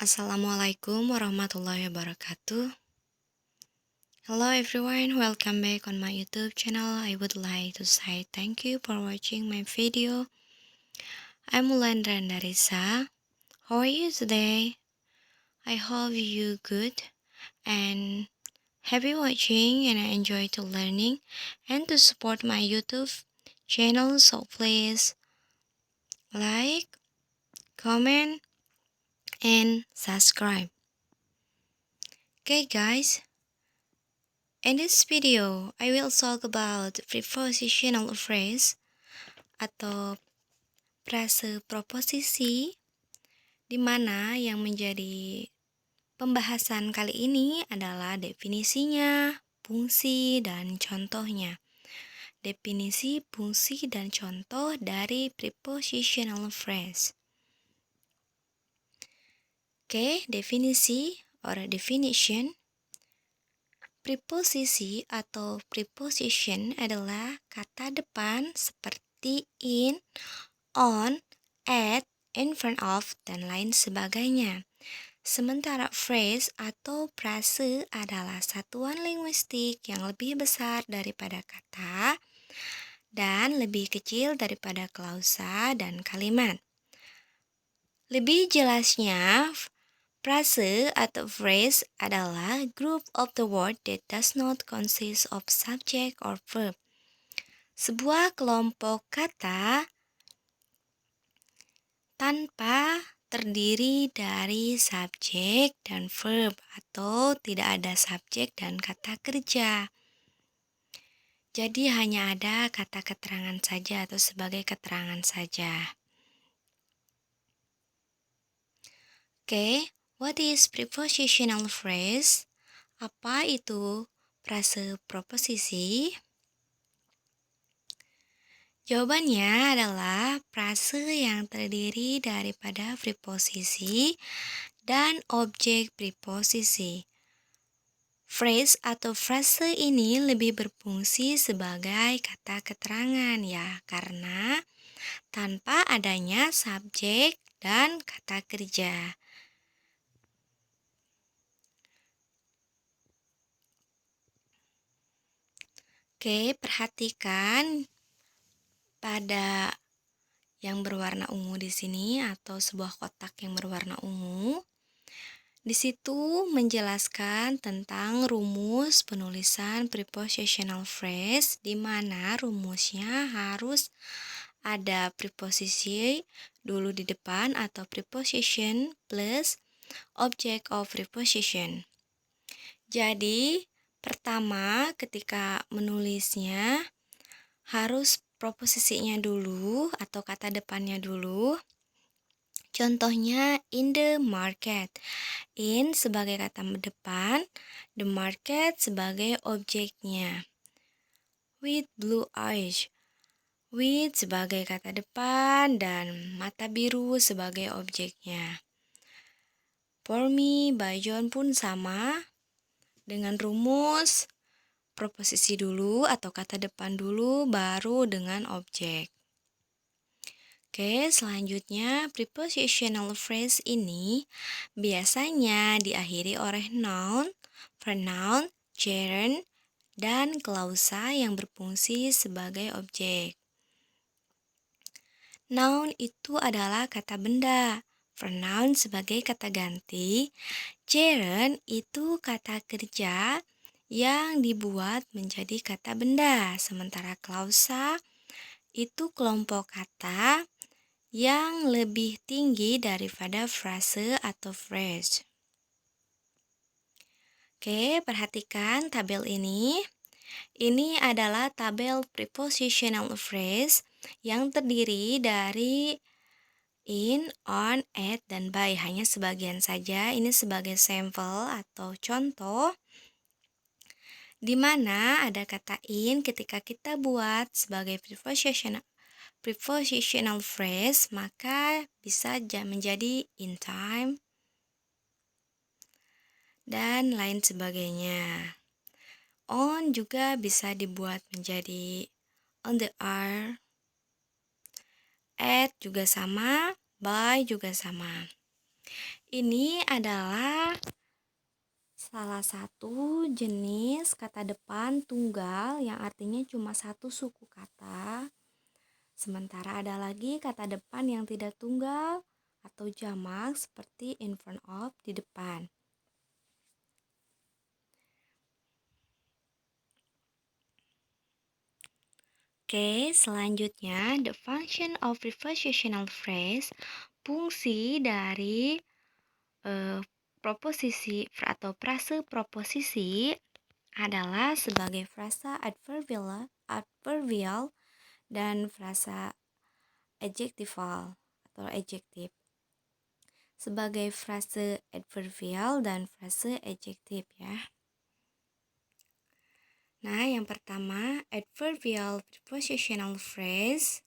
Assalamualaikum warahmatullahi wabarakatuh. Hello everyone, welcome back on my YouTube channel. I would like to say thank you for watching my video. I'm Mulandra Andarisa. How are you today? I hope you good and happy watching and I enjoy to learning and to support my YouTube channel. So please like, comment, and subscribe. Okay guys, in this video, I will talk about prepositional phrase atau frase proposisi di mana yang menjadi pembahasan kali ini adalah definisinya, fungsi, dan contohnya. Definisi, fungsi, dan contoh dari prepositional phrase. Oke, definisi or definition. Preposisi atau preposition adalah kata depan seperti in, on, at, in front of, dan lain sebagainya. Sementara phrase atau frase adalah satuan linguistik yang lebih besar daripada kata dan lebih kecil daripada klausa dan kalimat. Lebih jelasnya, frase atau phrase adalah group of the word that does not consist of subject or verb. Sebuah kelompok kata tanpa terdiri dari subjek dan verb atau tidak ada subjek dan kata kerja. Jadi hanya ada kata keterangan saja atau sebagai keterangan saja. Oke. What is prepositional phrase? Apa itu frase proposisi? Jawabannya adalah frase yang terdiri daripada preposisi dan objek preposisi. Phrase atau frase ini lebih berfungsi sebagai kata keterangan ya, karena tanpa adanya subjek dan kata kerja. Oke, perhatikan pada yang berwarna ungu di sini atau sebuah kotak yang berwarna ungu. Di situ menjelaskan tentang rumus penulisan prepositional phrase di mana rumusnya harus ada preposisi dulu di depan atau preposition plus object of preposition. Jadi, pertama, ketika menulisnya harus proposisinya dulu atau kata depannya dulu. Contohnya in the market. In sebagai kata depan, the market sebagai objeknya. With blue eyes. With sebagai kata depan dan mata biru sebagai objeknya. For me, by John pun sama dengan rumus proposisi dulu atau kata depan dulu baru dengan objek. Oke, selanjutnya prepositional phrase ini biasanya diakhiri oleh noun, pronoun, gerund, dan klausa yang berfungsi sebagai objek. Noun itu adalah kata benda, pronoun sebagai kata ganti, gerund itu kata kerja yang dibuat menjadi kata benda, sementara klausa itu kelompok kata yang lebih tinggi daripada frase atau phrase. Oke, perhatikan tabel ini. Ini adalah tabel prepositional phrase yang terdiri dari in, on, at, dan by. Hanya sebagian saja, ini sebagai sampel atau contoh di mana ada kata in ketika kita buat sebagai prepositional phrase, maka bisa menjadi in time dan lain sebagainya. On juga bisa dibuat menjadi on the hour. At juga sama, by juga sama. Ini adalah salah satu jenis kata depan tunggal yang artinya cuma satu suku kata. Sementara ada lagi kata depan yang tidak tunggal atau jamak seperti in front of, di depan. Oke, selanjutnya the function of prepositional phrase, fungsi dari proposisi atau frase proposisi adalah sebagai frasa adverbial dan frasa adjektival atau adjektif. Sebagai frase adverbial dan frase adjektif ya. Nah, yang pertama, adverbial prepositional phrase.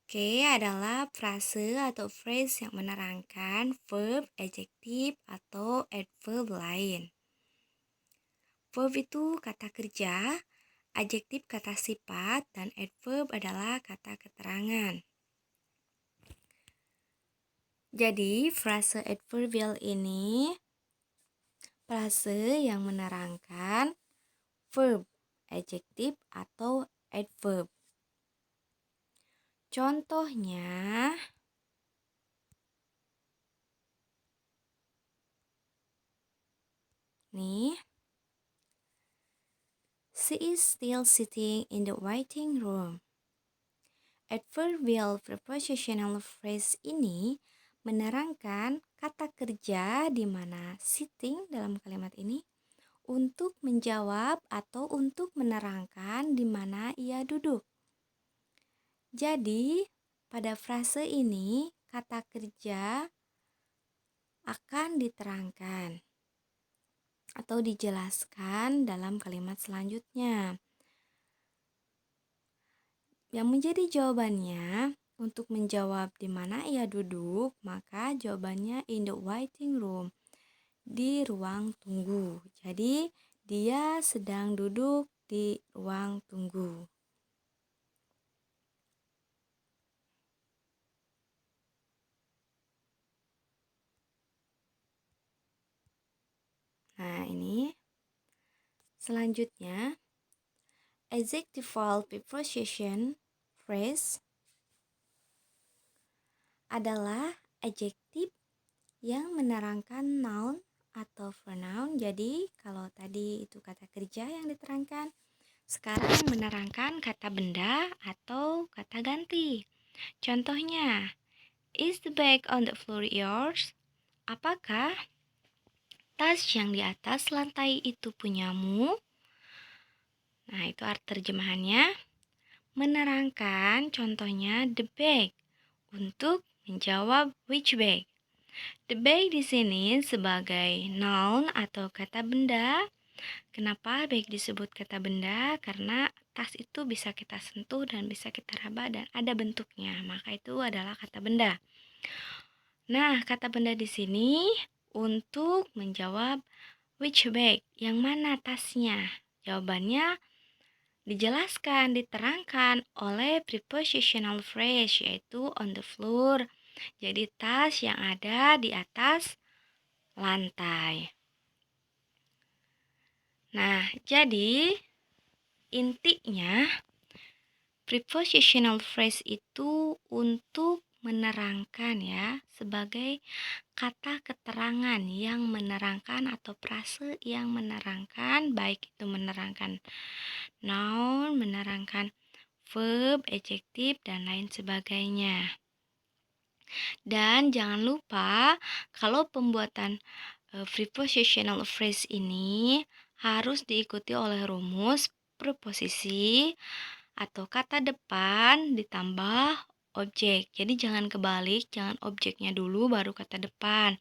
Oke, adalah frase atau phrase yang menerangkan verb, adjektif, atau adverb lain. Verb itu kata kerja, adjektif kata sifat, dan adverb adalah kata keterangan. Jadi, frase adverbial ini frase yang menerangkan verb, adjektif, atau adverb. Contohnya, nih, she is still sitting in the waiting room. Adverbial prepositional phrase ini menerangkan kata kerja di mana sitting dalam kalimat ini untuk menjawab atau untuk menerangkan di mana ia duduk. Jadi, pada frase ini kata kerja akan diterangkan atau dijelaskan dalam kalimat selanjutnya. Yang menjadi jawabannya, untuk menjawab di mana ia duduk, maka jawabannya in the waiting room, di ruang tunggu. Jadi, dia sedang duduk di ruang tunggu. Nah, ini selanjutnya, adjectival preposition phrase adalah adjektif yang menerangkan noun atau pronoun. Jadi, kalau tadi itu kata kerja yang diterangkan, sekarang menerangkan kata benda atau kata ganti. Contohnya, is the bag on the floor yours? Apakah tas yang di atas lantai itu punyamu? Nah, itu arti terjemahannya. Menerangkan contohnya the bag untuk menjawab which bag. The bag di sini sebagai noun atau kata benda. Kenapa bag disebut kata benda? Karena tas itu bisa kita sentuh dan bisa kita raba dan ada bentuknya. Maka itu adalah kata benda. Nah, kata benda di sini untuk menjawab which bag, yang mana tasnya? Jawabannya dijelaskan, diterangkan oleh prepositional phrase, yaitu on the floor. Jadi tas yang ada di atas lantai. Nah, jadi intinya prepositional phrase itu untuk menerangkan ya, sebagai kata keterangan yang menerangkan atau frase yang menerangkan, baik itu menerangkan noun, menerangkan verb, adjektif, dan lain sebagainya. Dan jangan lupa kalau pembuatan prepositional phrase ini harus diikuti oleh rumus preposisi atau kata depan ditambah objek. Jadi jangan kebalik, jangan objeknya dulu baru kata depan.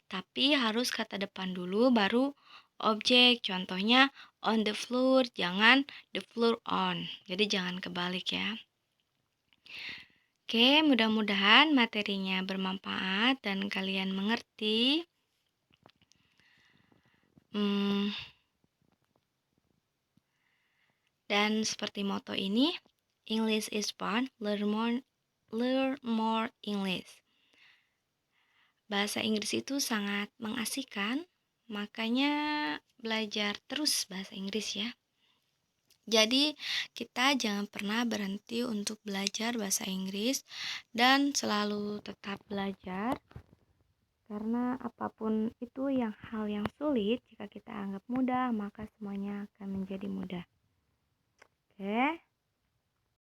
Tapi harus kata depan dulu baru objek. Contohnya on the floor, jangan the floor on. Jadi jangan kebalik ya. Oke, mudah-mudahan materinya bermanfaat dan kalian mengerti. Dan seperti moto ini, English is fun, learn more English. Bahasa Inggris itu sangat mengasihkan, makanya belajar terus bahasa Inggris ya. Jadi, kita jangan pernah berhenti untuk belajar bahasa Inggris dan selalu tetap belajar karena apapun itu hal yang sulit jika kita anggap mudah, maka semuanya akan menjadi mudah. Oke.